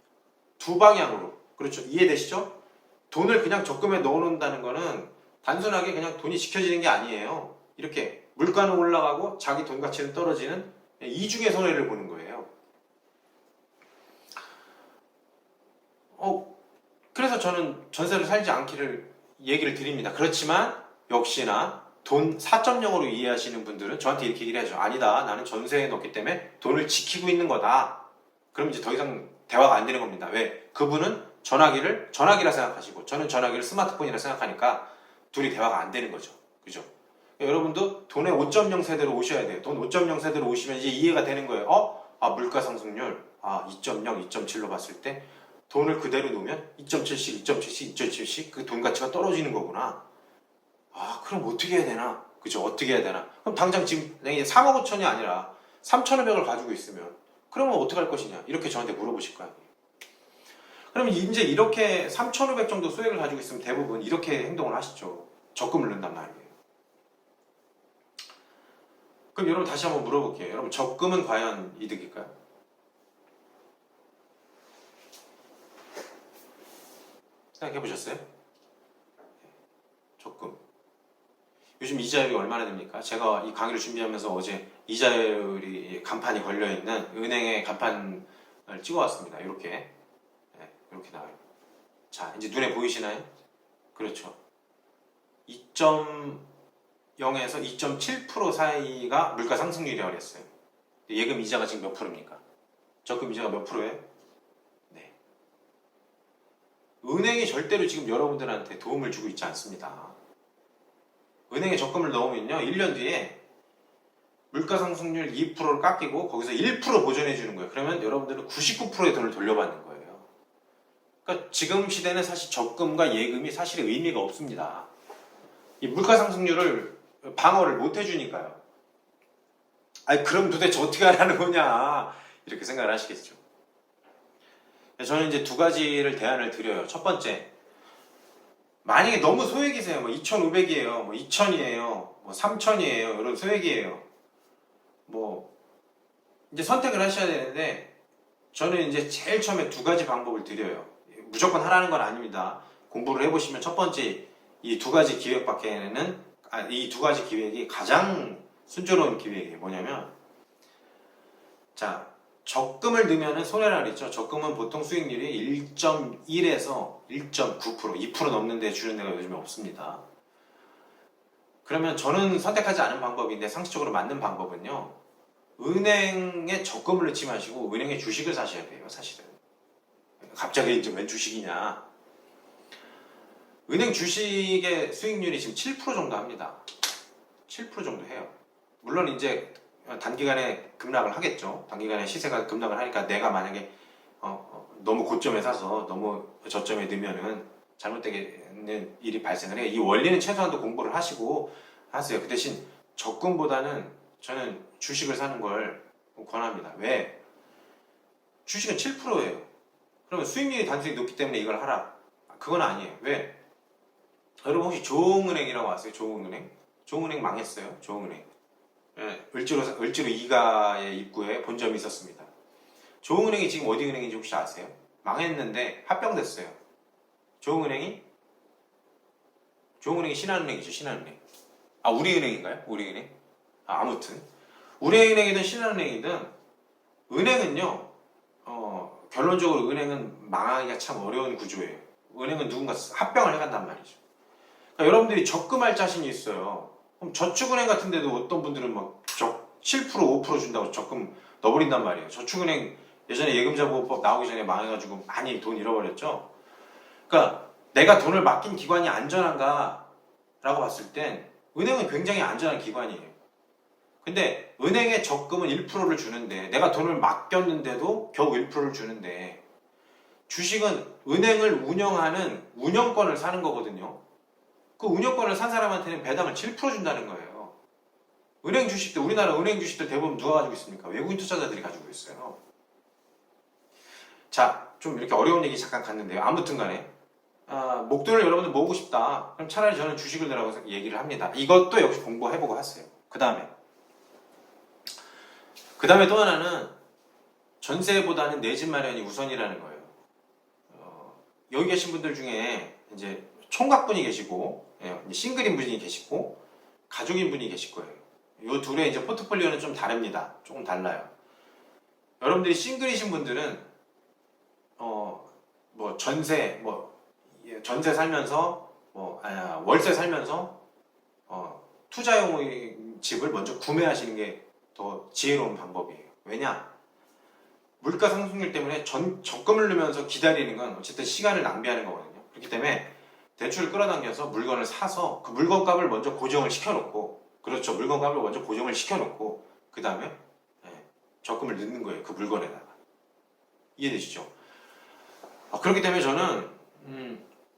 두 방향으로, 그렇죠? 이해되시죠? 돈을 그냥 적금에 넣어놓는다는 거는 단순하게 그냥 돈이 지켜지는 게 아니에요. 이렇게 물가는 올라가고 자기 돈 가치는 떨어지는 이중의 손해를 보는 거예요. 그래서 저는 전세를 살지 않기를 얘기를 드립니다. 그렇지만 역시나 돈 4.0으로 이해하시는 분들은 저한테 이렇게 얘기를 하죠. 아니다, 나는 전세에 넣기 때문에 돈을 지키고 있는 거다. 그럼 이제 더 이상 대화가 안 되는 겁니다. 왜? 그분은 전화기를 전화기라 생각하시고 저는 전화기를 스마트폰이라 생각하니까 둘이 대화가 안 되는 거죠. 그죠? 여러분도 돈의 5.0 세대로 오셔야 돼요. 돈 5.0 세대로 오시면 이제 이해가 되는 거예요. 물가 상승률 2.0, 2.7로 봤을 때 돈을 그대로 놓으면 2.7씩, 2.7씩, 2.7씩 그 돈 가치가 떨어지는 거구나. 그럼 어떻게 해야 되나? 그죠? 어떻게 해야 되나? 그럼 당장 지금 3억 5천이 아니라 3,500을 가지고 있으면 그러면 어떻게 할 것이냐? 이렇게 저한테 물어보실 거 아니에요. 그러면 이제 이렇게 3,500 정도 소액을 가지고 있으면 대부분 이렇게 행동을 하시죠. 적금을 넣는단 말이에요. 그럼 여러분 다시 한번 물어볼게요. 여러분 적금은 과연 이득일까요? 생각해 보셨어요? 적금. 요즘 이자율이 얼마나 됩니까? 제가 이 강의를 준비하면서 어제 이자율이 간판이 걸려있는 은행의 간판을 찍어왔습니다. 이렇게. 이렇게 나와요. 자, 이제 눈에 보이시나요? 그렇죠. 2.0에서 2.7% 사이가 물가 상승률이라고 그랬어요. 예금 이자가 지금 몇 프로입니까? 적금 이자가 몇 프로예요? 네. 은행이 절대로 지금 여러분들한테 도움을 주고 있지 않습니다. 은행에 적금을 넣으면요, 1년 뒤에 물가 상승률 2%를 깎이고 거기서 1% 보전해 주는 거예요. 그러면 여러분들은 99%의 돈을 돌려받는 거예요. 그러니까 지금 시대는 사실 적금과 예금이 사실 의미가 없습니다. 이 물가 상승률을 방어를 못 해주니까요. 아니 그럼 도대체 어떻게 하라는 거냐 이렇게 생각을 하시겠죠. 저는 이제 두 가지를 대안을 드려요. 첫 번째, 만약에 너무 소액이세요. 뭐 2,500이에요, 뭐 2,000이에요, 뭐 3,000이에요, 이런 소액이에요. 뭐 이제 선택을 하셔야 되는데 저는 이제 제일 처음에 두 가지 방법을 드려요. 무조건 하라는 건 아닙니다. 공부를 해보시면 첫 번째 이 두 가지 기획밖에는 이 두 가지 기획이 가장 순조로운 기획이에요. 뭐냐면 자, 적금을 넣으면 손해라 그랬죠. 적금은 보통 수익률이 1.1에서 1.9%, 2% 넘는 데 주는 데가 요즘에 없습니다. 그러면 저는 선택하지 않은 방법인데 상식적으로 맞는 방법은요. 은행에 적금을 넣지 마시고 은행에 주식을 사셔야 돼요. 사실은. 갑자기 이제 웬 주식이냐. 은행 주식의 수익률이 지금 7% 정도 합니다. 7% 정도 해요. 물론 이제 단기간에 급락을 하겠죠. 단기간에 시세가 급락을 하니까 내가 만약에 너무 고점에 사서 너무 저점에 넣으면은 잘못되는 일이 발생을 해요. 이 원리는 최소한도 공부를 하시고 하세요. 그 대신 적금보다는 저는 주식을 사는 걸 권합니다. 왜? 주식은 7%예요. 그러면 수익률이 단순히 높기 때문에 이걸 하라. 그건 아니에요. 왜? 여러분 혹시 조흥은행이라고 아세요? 조흥은행? 조흥은행 망했어요. 조흥은행. 을지로 2가의 입구에 본점이 있었습니다. 조흥은행이 지금 어디 은행인지 혹시 아세요? 망했는데 합병됐어요. 조흥은행이 신한은행이죠. 신한은행. 우리은행인가요? 우리은행? 아무튼 우리은행이든 신한은행이든 은행은요. 결론적으로 은행은 망하기가 참 어려운 구조예요. 은행은 누군가 합병을 해간단 말이죠. 그러니까 여러분들이 적금할 자신이 있어요. 그럼 저축은행 같은 데도 어떤 분들은 막 7%, 5% 준다고 적금 넣어버린단 말이에요. 저축은행 예전에 예금자보호법 나오기 전에 망해가지고 많이 돈 잃어버렸죠. 그러니까 내가 돈을 맡긴 기관이 안전한가 라고 봤을 땐 은행은 굉장히 안전한 기관이에요. 근데 은행에 적금은 1%를 주는데 내가 돈을 맡겼는데도 겨우 1%를 주는데 주식은 은행을 운영하는 운영권을 사는 거거든요. 그 운영권을 산 사람한테는 배당을 7% 준다는 거예요. 은행 주식들, 우리나라 은행 주식들 대부분 누가 가지고 있습니까? 외국인 투자자들이 가지고 있어요. 자, 좀 이렇게 어려운 얘기 잠깐 갔는데요. 아무튼 간에 목돈을 여러분들 모으고 싶다. 그럼 차라리 저는 주식을 넣으라고 얘기를 합니다. 이것도 역시 공부해보고 하세요. 그 다음에 또 하나는 전세보다는 내 집 마련이 우선이라는 거예요. 여기 계신 분들 중에 이제 총각분이 계시고 싱글인 분이 계시고 가족인 분이 계실 거예요. 이 둘의 이제 포트폴리오는 좀 다릅니다. 조금 달라요. 여러분들이 싱글이신 분들은 뭐 전세 살면서 월세 살면서 투자용 집을 먼저 구매하시는 게 더 지혜로운 방법이에요. 왜냐? 물가 상승률 때문에 적금을 넣으면서 기다리는 건 어쨌든 시간을 낭비하는 거거든요. 그렇기 때문에 대출을 끌어당겨서 물건을 사서 그 물건값을 먼저 고정을 시켜놓고, 그렇죠. 물건값을 먼저 고정을 시켜놓고 그 다음에 적금을 넣는 거예요. 그 물건에다가. 이해되시죠? 그렇기 때문에 저는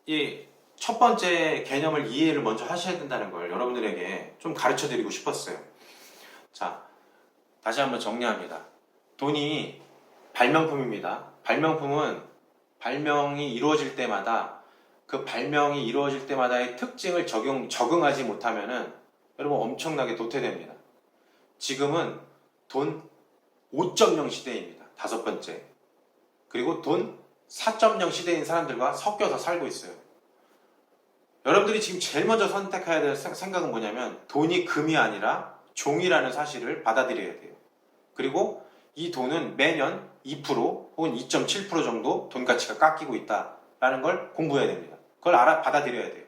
이 첫 번째 개념을 이해를 먼저 하셔야 된다는 걸 여러분들에게 좀 가르쳐 드리고 싶었어요. 자, 다시 한번 정리합니다. 돈이 발명품입니다. 발명품은 발명이 이루어질 때마다 그 발명이 이루어질 때마다의 특징을 적응하지 못하면은 여러분 엄청나게 도태됩니다. 지금은 돈 5.0 시대입니다. 다섯 번째. 그리고 돈 4.0 시대인 사람들과 섞여서 살고 있어요. 여러분들이 지금 제일 먼저 선택해야 될 생각은 뭐냐면 돈이 금이 아니라 종이라는 사실을 받아들여야 돼요. 그리고 이 돈은 매년 2% 혹은 2.7% 정도 돈 가치가 깎이고 있다라는 걸 공부해야 됩니다. 그걸 받아들여야 돼요.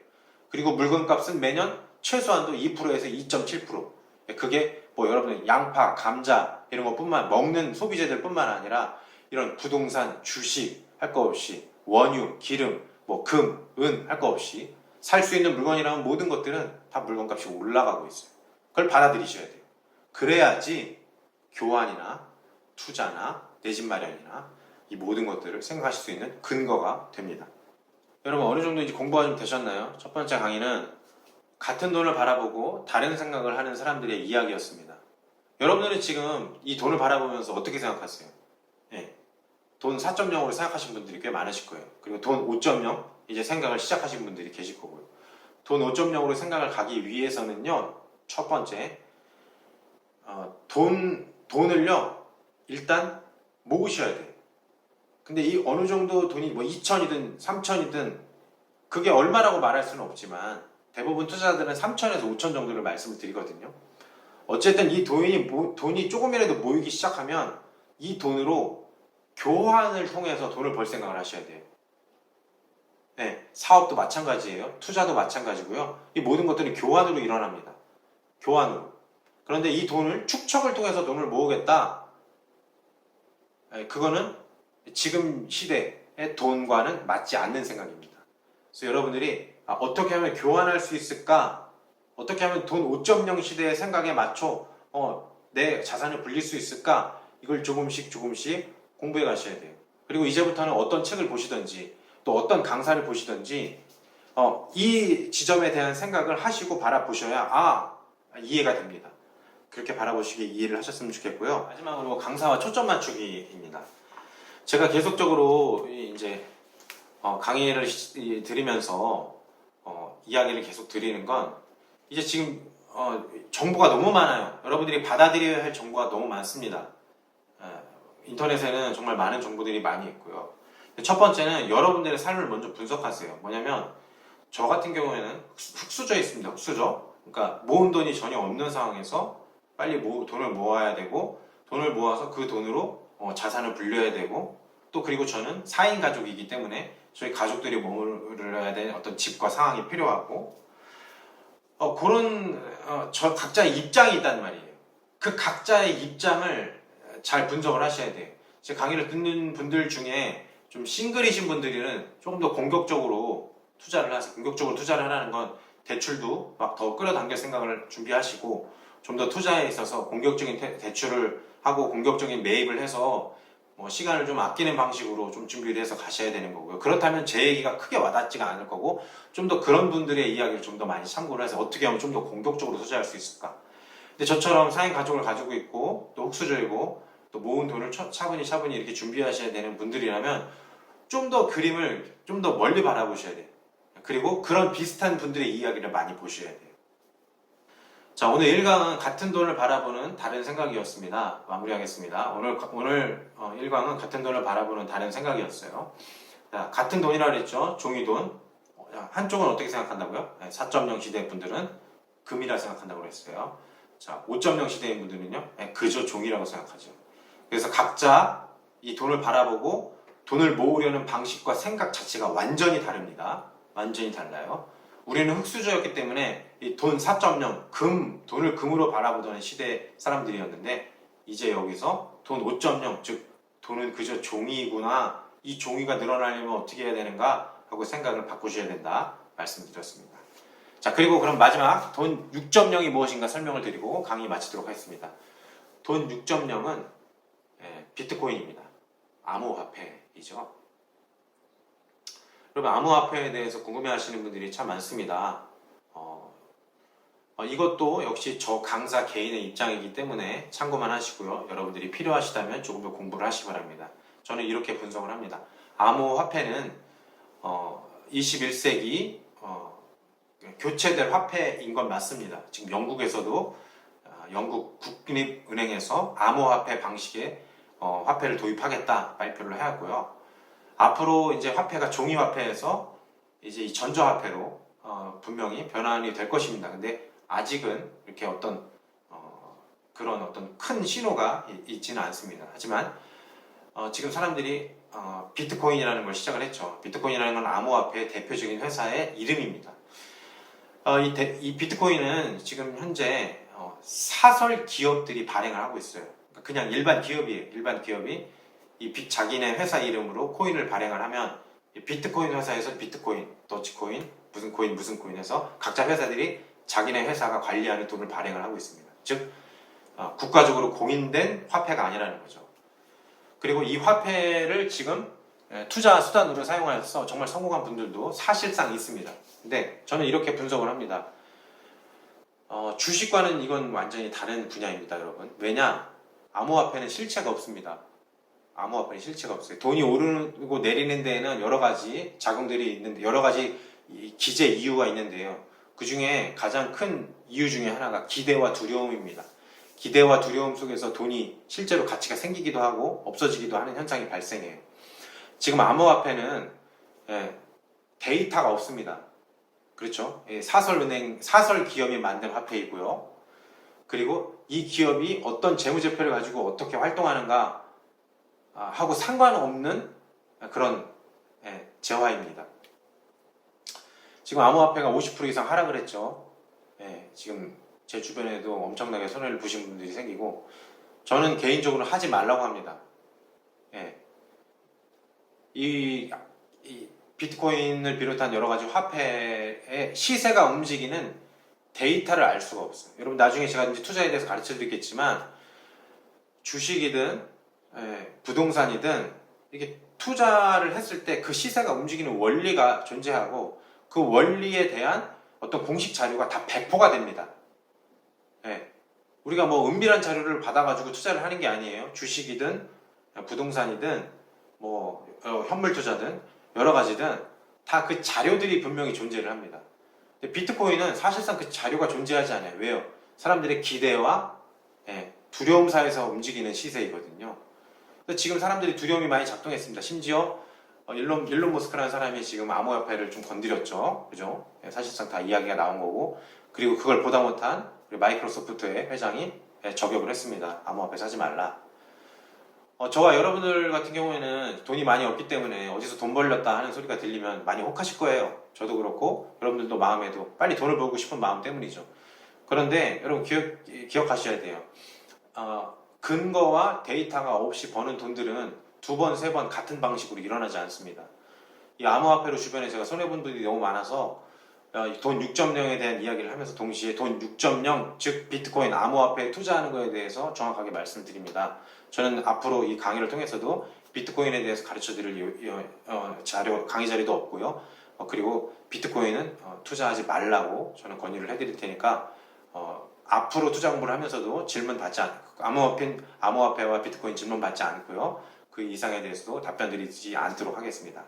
그리고 물건값은 매년 최소한도 2%에서 2.7%. 그게 뭐 여러분 양파, 감자 이런 것뿐만 먹는 소비재들뿐만 아니라 이런 부동산, 주식 할 거 없이 원유, 기름, 뭐 금, 은 할 거 없이 살 수 있는 물건이라면 모든 것들은 다 물건값이 올라가고 있어요. 그걸 받아들이셔야 돼요. 그래야지 교환이나 투자나 내 집 마련이나 이 모든 것들을 생각하실 수 있는 근거가 됩니다. 여러분 어느 정도 이제 공부가 좀 되셨나요? 첫 번째 강의는 같은 돈을 바라보고 다른 생각을 하는 사람들의 이야기였습니다. 여러분들은 지금 이 돈을 바라보면서 어떻게 생각하세요? 예, 돈 4.0으로 생각하신 분들이 꽤 많으실 거예요. 그리고 돈 5.0 이제 생각을 시작하신 분들이 계실 거고요. 돈 5.0으로 생각을 가기 위해서는요, 첫 번째 돈을요 일단 모으셔야 돼요. 근데 이 어느 정도 돈이 뭐 2천이든 3천이든 그게 얼마라고 말할 수는 없지만 대부분 투자자들은 3천에서 5천 정도를 말씀을 드리거든요. 어쨌든 이 돈이 조금이라도 모이기 시작하면 이 돈으로 교환을 통해서 돈을 벌 생각을 하셔야 돼요. 네, 사업도 마찬가지예요. 투자도 마찬가지고요. 이 모든 것들이 교환으로 일어납니다. 교환으로. 그런데 이 돈을 축척을 통해서 돈을 모으겠다. 네, 그거는 지금 시대의 돈과는 맞지 않는 생각입니다. 그래서 여러분들이 어떻게 하면 교환할 수 있을까? 어떻게 하면 돈 5.0 시대의 생각에 맞춰 내 자산을 불릴 수 있을까? 이걸 조금씩 공부해 가셔야 돼요. 그리고 이제부터는 어떤 책을 보시든지 또 어떤 강사를 보시든지 이 지점에 대한 생각을 하시고 바라보셔야 이해가 됩니다. 그렇게 바라보시기에 이해를 하셨으면 좋겠고요. 마지막으로 강사와 초점 맞추기입니다. 제가 계속적으로 이제 강의를 드리면서 이야기를 계속 드리는 건 이제 지금 정보가 너무 많아요. 여러분들이 받아들여야 할 정보가 너무 많습니다. 인터넷에는 정말 많은 정보들이 많이 있고요. 첫 번째는 여러분들의 삶을 먼저 분석하세요. 뭐냐면 저 같은 경우에는 흙수저에 있습니다. 흙수저. 그러니까 모은 돈이 전혀 없는 상황에서 빨리 돈을 모아야 되고 돈을 모아서 그 돈으로 자산을 불려야 되고 또 그리고 저는 4인 가족이기 때문에 저희 가족들이 머물러야 되는 어떤 집과 상황이 필요하고 그런 각자의 입장이 있단 말이에요. 그 각자의 입장을 잘 분석을 하셔야 돼요. 제 강의를 듣는 분들 중에 좀 싱글이신 분들은 조금 더 공격적으로 투자를 하세요. 공격적으로 투자를 하라는 건 대출도 막 더 끌어당길 생각을 준비하시고 좀 더 투자에 있어서 공격적인 대출을 하고 공격적인 매입을 해서 시간을 좀 아끼는 방식으로 좀 준비를 해서 가셔야 되는 거고요. 그렇다면 제 얘기가 크게 와닿지가 않을 거고 좀 더 그런 분들의 이야기를 좀 더 많이 참고를 해서 어떻게 하면 좀 더 공격적으로 투자할 수 있을까. 근데 저처럼 4인 가족을 가지고 있고 또 흙수저이고 또 모은 돈을 차분히 이렇게 준비하셔야 되는 분들이라면 좀 더 그림을 좀 더 멀리 바라보셔야 돼요. 그리고 그런 비슷한 분들의 이야기를 많이 보셔야 돼요. 자, 오늘 1강은 같은 돈을 바라보는 다른 생각이었습니다. 마무리하겠습니다. 오늘 1강은 같은 돈을 바라보는 다른 생각이었어요. 자, 같은 돈이라고 그랬죠. 종이돈. 한쪽은 어떻게 생각한다고요? 4.0 시대 분들은 금이라 생각한다고 그랬어요. 자, 5.0 시대인 분들은요. 그저 종이라고 생각하죠. 그래서 각자 이 돈을 바라보고 돈을 모으려는 방식과 생각 자체가 완전히 다릅니다. 완전히 달라요. 우리는 흙수저였기 때문에 이 돈 4.0, 돈을 금으로 바라보던 시대 사람들이었는데 이제 여기서 돈 5.0, 즉 돈은 그저 종이구나. 이 종이가 늘어나려면 어떻게 해야 되는가 하고 생각을 바꾸셔야 된다 말씀드렸습니다. 자, 그리고 그럼 마지막 돈 6.0이 무엇인가 설명을 드리고 강의 마치도록 하겠습니다. 돈 6.0은 비트코인입니다. 암호화폐이죠. 여러분 암호화폐에 대해서 궁금해하시는 분들이 참 많습니다. 이것도 역시 저 강사 개인의 입장이기 때문에 참고만 하시고요. 여러분들이 필요하시다면 조금 더 공부를 하시기 바랍니다. 저는 이렇게 분석을 합니다. 암호화폐는 21세기 교체될 화폐인 건 맞습니다. 지금 영국에서도 영국 국립은행에서 암호화폐 방식의 화폐를 도입하겠다 발표를 해왔고요. 앞으로 이제 화폐가 종이화폐에서 이제 이 전자화폐로 분명히 변환이 될 것입니다. 근데 아직은 이렇게 그런 어떤 큰 신호가 있지는 않습니다. 하지만 지금 사람들이 비트코인이라는 걸 시작을 했죠. 비트코인이라는 건 암호화폐의 대표적인 회사의 이름입니다. 이 비트코인은 지금 현재 사설 기업들이 발행을 하고 있어요. 그냥 일반 기업이에요. 일반 기업이 자기네 회사 이름으로 코인을 발행을 하면 비트코인 회사에서 비트코인, 도치코인, 무슨 코인 해서 각자 회사들이 자기네 회사가 관리하는 돈을 발행을 하고 있습니다. 즉 국가적으로 공인된 화폐가 아니라는 거죠. 그리고 이 화폐를 지금 투자 수단으로 사용해서 정말 성공한 분들도 사실상 있습니다. 근데 저는 이렇게 분석을 합니다. 주식과는 이건 완전히 다른 분야입니다, 여러분. 왜냐? 암호화폐는 실체가 없습니다. 암호화폐는 실체가 없어요. 돈이 오르고 내리는 데에는 여러 가지 작용들이 있는데, 여러 가지 기재 이유가 있는데요. 그 중에 가장 큰 이유 중에 하나가 기대와 두려움입니다. 기대와 두려움 속에서 돈이 실제로 가치가 생기기도 하고 없어지기도 하는 현상이 발생해요. 지금 암호화폐는 데이터가 없습니다. 그렇죠? 사설 기업이 만든 화폐이고요. 그리고 이 기업이 어떤 재무제표를 가지고 어떻게 활동하는가 하고 상관없는 그런 재화입니다. 지금 암호화폐가 50% 이상 하락을 했죠. 지금 제 주변에도 엄청나게 손해를 보신 분들이 생기고, 저는 개인적으로 하지 말라고 합니다. 이 비트코인을 비롯한 여러 가지 화폐의 시세가 움직이는 데이터를 알 수가 없어요. 여러분 나중에 제가 이제 투자에 대해서 가르쳐 드리겠지만, 주식이든 부동산이든 이게 투자를 했을 때 그 시세가 움직이는 원리가 존재하고, 그 원리에 대한 어떤 공식 자료가 다 배포가 됩니다. 우리가 뭐 은밀한 자료를 받아가지고 투자를 하는 게 아니에요. 주식이든 부동산이든 뭐 현물 투자든 여러 가지든 다 그 자료들이 분명히 존재를 합니다. 근데 비트코인은 사실상 그 자료가 존재하지 않아요. 왜요? 사람들의 기대와 두려움 사이에서 움직이는 시세이거든요. 지금 사람들이 두려움이 많이 작동했습니다. 심지어 일론 머스크라는 사람이 지금 암호화폐를 좀 건드렸죠. 그죠? 사실상 다 이야기가 나온 거고, 그리고 그걸 보다 못한 마이크로소프트의 회장이 저격을 했습니다. 암호화폐 사지 말라. 저와 여러분들 같은 경우에는 돈이 많이 없기 때문에 어디서 돈 벌렸다 하는 소리가 들리면 많이 혹하실 거예요. 저도 그렇고 여러분들도 마음에도 빨리 돈을 벌고 싶은 마음 때문이죠. 그런데 여러분 기억하셔야 돼요. 근거와 데이터가 없이 버는 돈들은 두 번, 세 번 같은 방식으로 일어나지 않습니다. 이 암호화폐로 주변에 제가 손해본 분들이 너무 많아서 돈 6.0에 대한 이야기를 하면서 동시에 돈 6.0, 즉 비트코인 암호화폐에 투자하는 것에 대해서 정확하게 말씀드립니다. 저는 앞으로 이 강의를 통해서도 비트코인에 대해서 가르쳐드릴 강의 자리도 없고요. 그리고 비트코인은 투자하지 말라고 저는 권유를 해드릴 테니까 앞으로 투자 공부를 하면서도 질문 받지 않고, 암호화폐와 비트코인 질문 받지 않고요. 그 이상에 대해서도 답변 드리지 않도록 하겠습니다.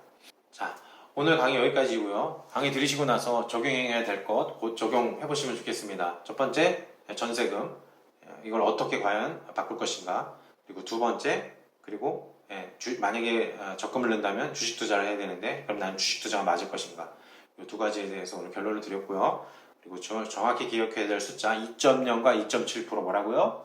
자, 오늘 강의 여기까지고요. 강의 들으시고 나서 적용해야 될 것 곧 적용해 보시면 좋겠습니다. 첫 번째, 전세금. 이걸 어떻게 과연 바꿀 것인가. 그리고 두 번째, 그리고 만약에 적금을 낸다면 주식 투자를 해야 되는데, 그럼 난 주식 투자가 맞을 것인가. 이 두 가지에 대해서 오늘 결론을 드렸고요. 그리고 정확히 기억해야 될 숫자 2.0과 2.7% 뭐라고요?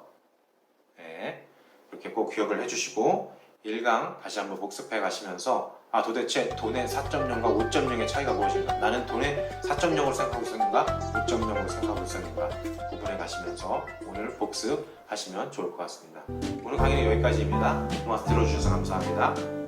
이렇게 꼭 기억을 해주시고 1강 다시 한번 복습해 가시면서 도대체 돈의 4.0과 5.0의 차이가 무엇인가? 나는 돈의 4.0으로 생각하고 있었는가? 5.0으로 생각하고 있었는가? 구분해 가시면서 오늘 복습하시면 좋을 것 같습니다. 오늘 강의는 여기까지입니다. 고마워서 들어주셔서 감사합니다.